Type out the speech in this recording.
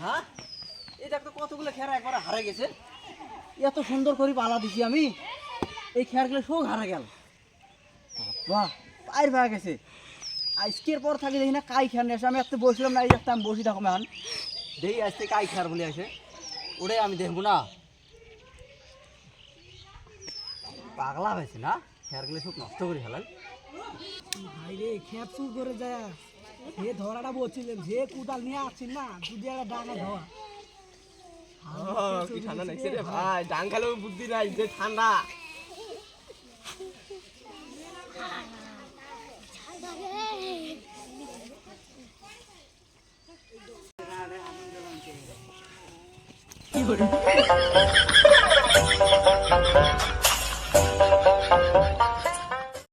হ্যাঁ এই দেখ তো কতগুলো খের একবার হারে গেছে। এত সুন্দর করে পালা দিছি আমি, এই খেরগুলো সব হারা গেল। বাহ পায়ের ভাগ গেছে। আজকের পর থাকি দেখি না কাই খের নিয়ে আসে। আমি এত বসলাম না, এই একটা আমি বসি থাকবো এখন দেখি আজকে কাই খের বলে আসে, ওটাই আমি দেখবো না। পাগলা হয়েছে না, খেরগুলো সব নষ্ট করে ফেলাল। ভাই রে খেত চুর করে যায় যে ধরাটা বলছিলেন যে কুদাল নিয়ে আসছেন না, যদি একটা ডাঙা ধোয়া কি ঠান্ডা লাগছে রে ভাই, ডাং খেলেও বুদ্ধি নাই যে ঠান্ডা। কি করে